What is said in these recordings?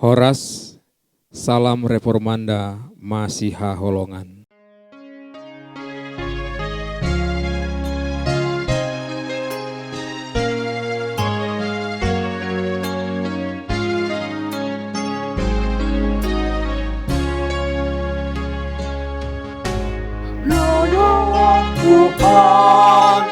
Horas, Salam Reformanda, Masiha Holongan. Tuhan,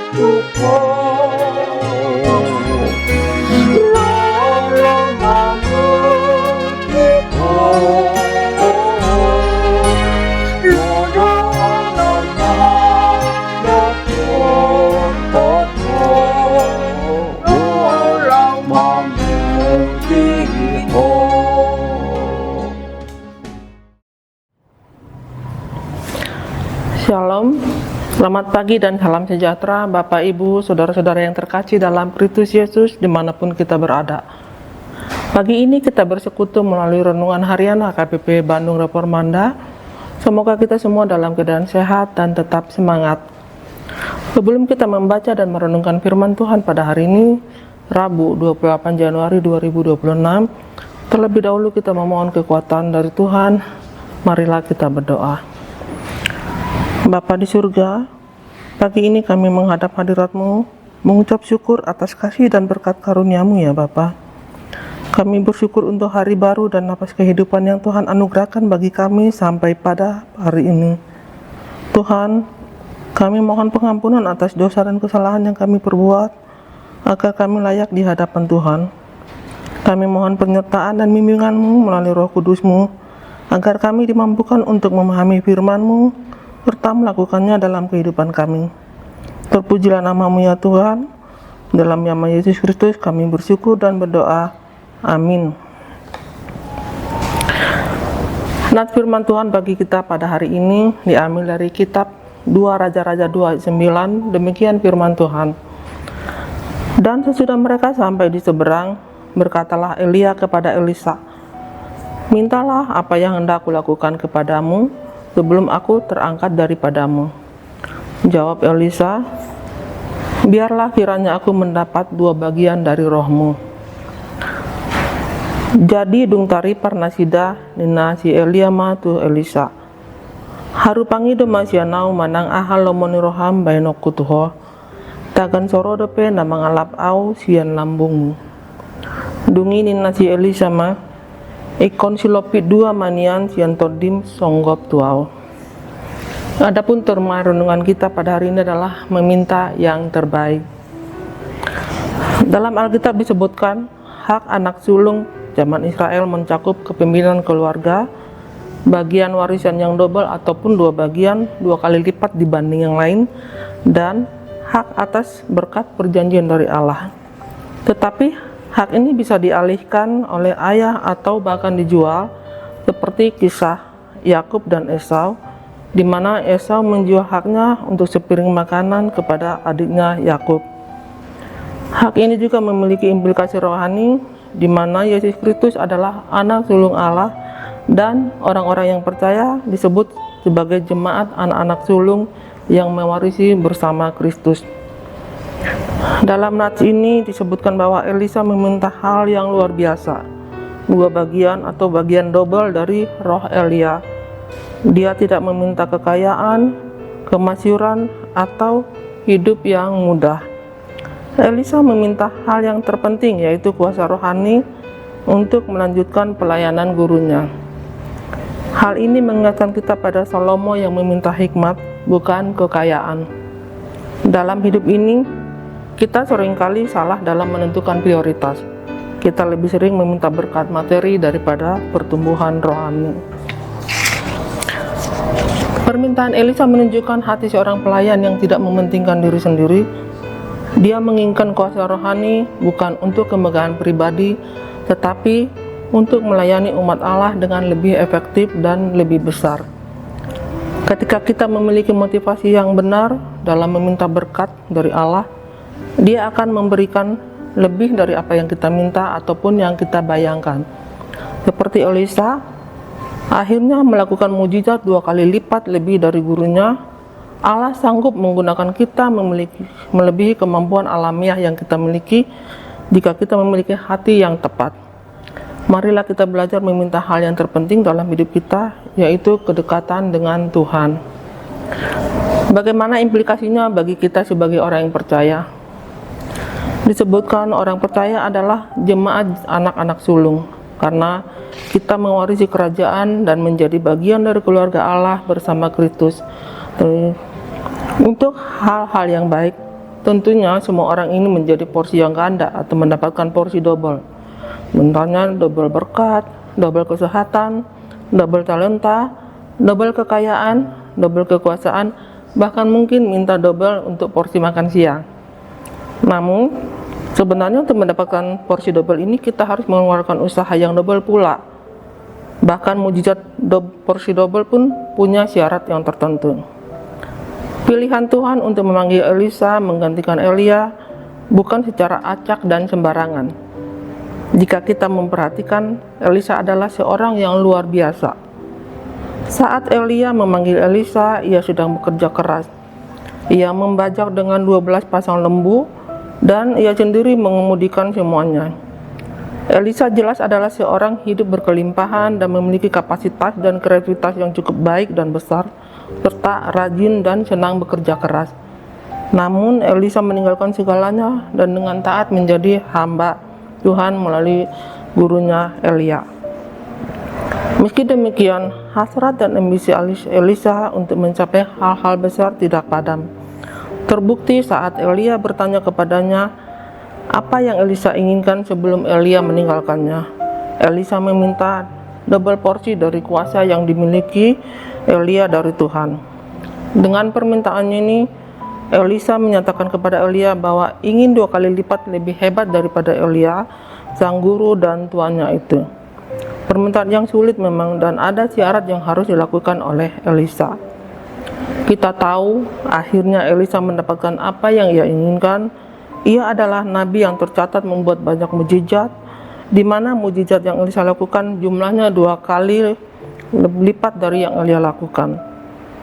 Shalom, selamat pagi dan salam sejahtera Bapak Ibu, Saudara-saudara yang terkasih dalam Kristus Yesus dimanapun kita berada. Pagi ini kita bersekutu melalui renungan harian HKBP Bandung Reformanda. Semoga kita semua dalam keadaan sehat dan tetap semangat. Sebelum kita membaca dan merenungkan firman Tuhan pada hari ini, Rabu 28 Januari 2026, terlebih dahulu kita memohon kekuatan dari Tuhan. Marilah kita berdoa. Bapa di surga, pagi ini kami menghadap hadirat-Mu, mengucap syukur atas kasih dan berkat karunia-Mu ya Bapa. Kami bersyukur untuk hari baru dan napas kehidupan yang Tuhan anugerahkan bagi kami sampai pada hari ini. Tuhan, kami mohon pengampunan atas dosa dan kesalahan yang kami perbuat, agar kami layak di hadapan Tuhan. Kami mohon penyertaan dan bimbingan-Mu melalui Roh Kudus-Mu, agar kami dimampukan untuk memahami firman-Mu, serta melakukannya dalam kehidupan kami. Terpujilah nama-Mu ya Tuhan. Dalam nama Yesus Kristus kami bersyukur dan berdoa. Amin. Nats firman Tuhan bagi kita pada hari ini diambil dari kitab 2 Raja-Raja 2 ayat 9. Demikian firman Tuhan. Dan sesudah mereka sampai di seberang, berkatalah Elia kepada Elisa, "Mintalah apa yang hendak kulakukan kepadamu sebelum aku terangkat daripadamu." Jawab Elisa, "Biarlah kiranya aku mendapat 2 bagian dari rohmu." Jadi dungtari parnasida nina si Elia ma tu Elisa. Harupangi do masianau manang ahal lomoni roham bainok kutuho. Tagan soro depe na mangalap au sian lambungmu. Dungi nina si Elisa ma ikon silopit 2 manian sian todim songgop tuau. Adapun tema renungan kita pada hari ini adalah meminta yang terbaik. Dalam Alkitab disebutkan hak anak sulung zaman Israel mencakup kepemimpinan keluarga, bagian warisan yang double ataupun 2 bagian 2 kali lipat dibanding yang lain, dan hak atas berkat perjanjian dari Allah. Tetapi hak ini bisa dialihkan oleh ayah atau bahkan dijual, seperti kisah Yakub dan Esau, di mana Esau menjual haknya untuk sepiring makanan kepada adiknya Yakub. Hak ini juga memiliki implikasi rohani, di mana Yesus Kristus adalah anak sulung Allah, dan orang-orang yang percaya disebut sebagai jemaat anak-anak sulung yang mewarisi bersama Kristus. Dalam nats ini disebutkan bahwa Elisa meminta hal yang luar biasa, 2 bagian atau bagian double dari roh Elia. Dia tidak meminta kekayaan, kemasyhuran, atau hidup yang mudah. Elisa meminta hal yang terpenting, yaitu kuasa rohani untuk melanjutkan pelayanan gurunya. Hal ini mengingatkan kita pada Salomo yang meminta hikmat, bukan kekayaan. Dalam hidup ini, kita seringkali salah dalam menentukan prioritas. Kita lebih sering meminta berkat materi daripada pertumbuhan rohani. Permintaan Elisa menunjukkan hati seorang pelayan yang tidak mementingkan diri sendiri. Dia menginginkan kuasa rohani bukan untuk kemegahan pribadi, tetapi untuk melayani umat Allah dengan lebih efektif dan lebih besar. Ketika kita memiliki motivasi yang benar dalam meminta berkat dari Allah, Dia akan memberikan lebih dari apa yang kita minta ataupun yang kita bayangkan. Seperti Elisa, akhirnya melakukan mujizat 2 kali lipat lebih dari gurunya. Allah sanggup menggunakan kita melebihi kemampuan alamiah yang kita miliki jika kita memiliki hati yang tepat. Marilah kita belajar meminta hal yang terpenting dalam hidup kita, yaitu kedekatan dengan Tuhan. Bagaimana implikasinya bagi kita sebagai orang yang percaya? Disebutkan orang percaya adalah jemaat anak-anak sulung, karena kita mewarisi kerajaan dan menjadi bagian dari keluarga Allah bersama Kristus. Untuk hal-hal yang baik, tentunya semua orang ini menjadi porsi yang ganda atau mendapatkan porsi double. Misalnya double berkat, double kesehatan, double talenta, double kekayaan, double kekuasaan, bahkan mungkin minta double untuk porsi makan siang. Namun, sebenarnya untuk mendapatkan porsi double ini kita harus mengeluarkan usaha yang double pula. Bahkan mujizat porsi double pun punya syarat yang tertentu. Pilihan Tuhan untuk memanggil Elisa menggantikan Elia bukan secara acak dan sembarangan. Jika kita memperhatikan, Elisa adalah seorang yang luar biasa. Saat Elia memanggil Elisa, ia sedang bekerja keras. Ia membajak dengan 12 pasang lembu dan ia sendiri mengemudikan semuanya. Elisa jelas adalah seorang hidup berkelimpahan dan memiliki kapasitas dan kreativitas yang cukup baik dan besar, serta rajin dan senang bekerja keras. Namun Elisa meninggalkan segalanya dan dengan taat menjadi hamba Tuhan melalui gurunya Elia. Meski demikian, hasrat dan ambisi Elisa untuk mencapai hal-hal besar tidak padam. Terbukti saat Elia bertanya kepadanya apa yang Elisa inginkan sebelum Elia meninggalkannya. Elisa meminta double porsi dari kuasa yang dimiliki Elia dari Tuhan. Dengan permintaannya ini, Elisa menyatakan kepada Elia bahwa ingin 2 kali lipat lebih hebat daripada Elia, sang guru dan tuannya itu. Permintaan yang sulit memang, dan ada syarat yang harus dilakukan oleh Elisa. Kita tahu akhirnya Elisa mendapatkan apa yang ia inginkan. Ia adalah nabi yang tercatat membuat banyak mujizat, di mana mujizat yang Elisa lakukan jumlahnya 2 kali lipat dari yang Elia lakukan.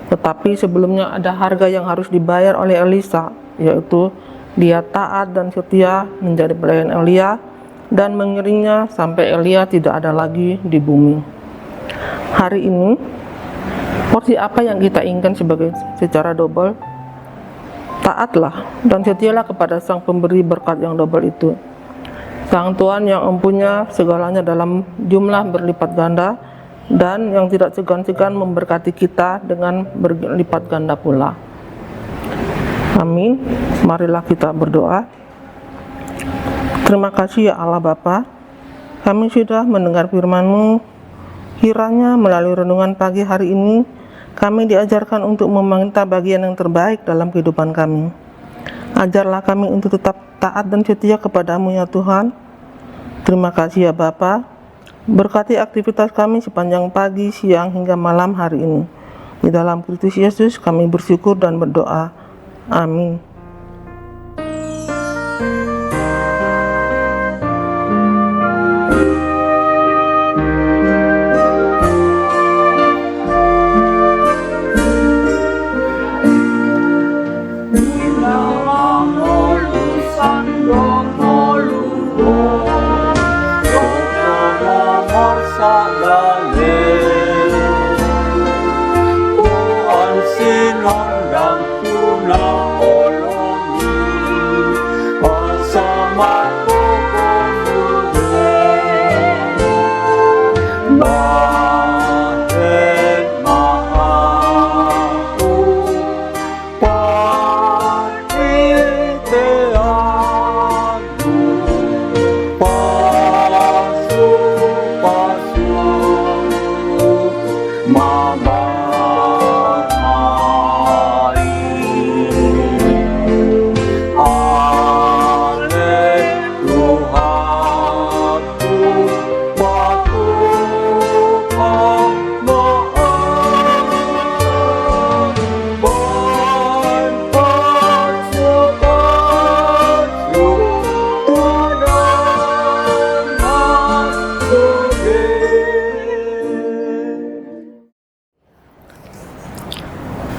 Tetapi sebelumnya ada harga yang harus dibayar oleh Elisa, yaitu dia taat dan setia menjadi pelayan Elia dan mengiringnya sampai Elia tidak ada lagi di bumi. Hari ini, porsi apa yang kita inginkan secara double? Taatlah dan setialah kepada sang pemberi berkat yang double itu. Sang Tuhan yang mempunyai segalanya dalam jumlah berlipat ganda, dan yang tidak segan-segan memberkati kita dengan berlipat ganda pula. Amin. Marilah kita berdoa. Terima kasih ya Allah Bapa, kami sudah mendengar firman-Mu. Kiranya melalui renungan pagi hari ini, kami diajarkan untuk meminta bagian yang terbaik dalam kehidupan kami. Ajarlah kami untuk tetap taat dan setia kepada-Mu ya Tuhan. Terima kasih ya Bapa. Berkati aktivitas kami sepanjang pagi, siang, hingga malam hari ini. Di dalam Kristus Yesus kami bersyukur dan berdoa. Amin.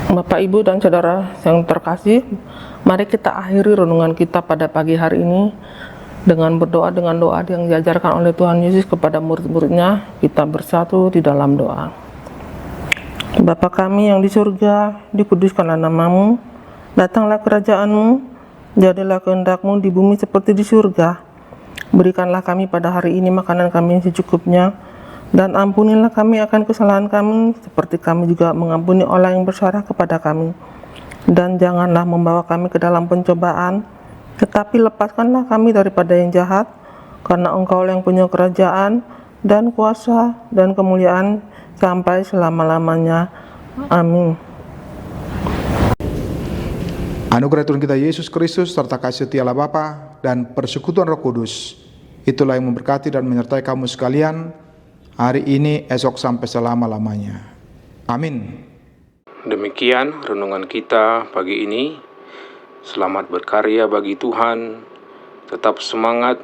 Bapak, Ibu, dan Saudara yang terkasih, mari kita akhiri renungan kita pada pagi hari ini Dengan berdoa dengan doa yang diajarkan oleh Tuhan Yesus kepada murid-muridnya, kita bersatu di dalam doa. Bapa kami yang di surga, dikuduskanlah namamu, datanglah kerajaanmu, jadilah kehendak-Mu di bumi seperti di surga. Berikanlah kami pada hari ini makanan kami yang secukupnya, dan ampunilah kami akan kesalahan kami, seperti kami juga mengampuni orang yang bersalah kepada kami. Dan janganlah membawa kami ke dalam pencobaan, tetapi lepaskanlah kami daripada yang jahat, karena Engkau yang punya kerajaan, dan kuasa, dan kemuliaan, sampai selama-lamanya. Amin. Anugerah Tuhan kita Yesus Kristus serta kasih setia Allah Bapa dan persekutuan Roh Kudus, itulah yang memberkati dan menyertai kamu sekalian hari ini, esok, sampai selama-lamanya. Amin. Demikian renungan kita pagi ini. Selamat berkarya bagi Tuhan. Tetap semangat,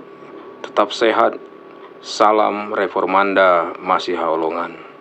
tetap sehat. Salam Reformanda Masiha Holongan.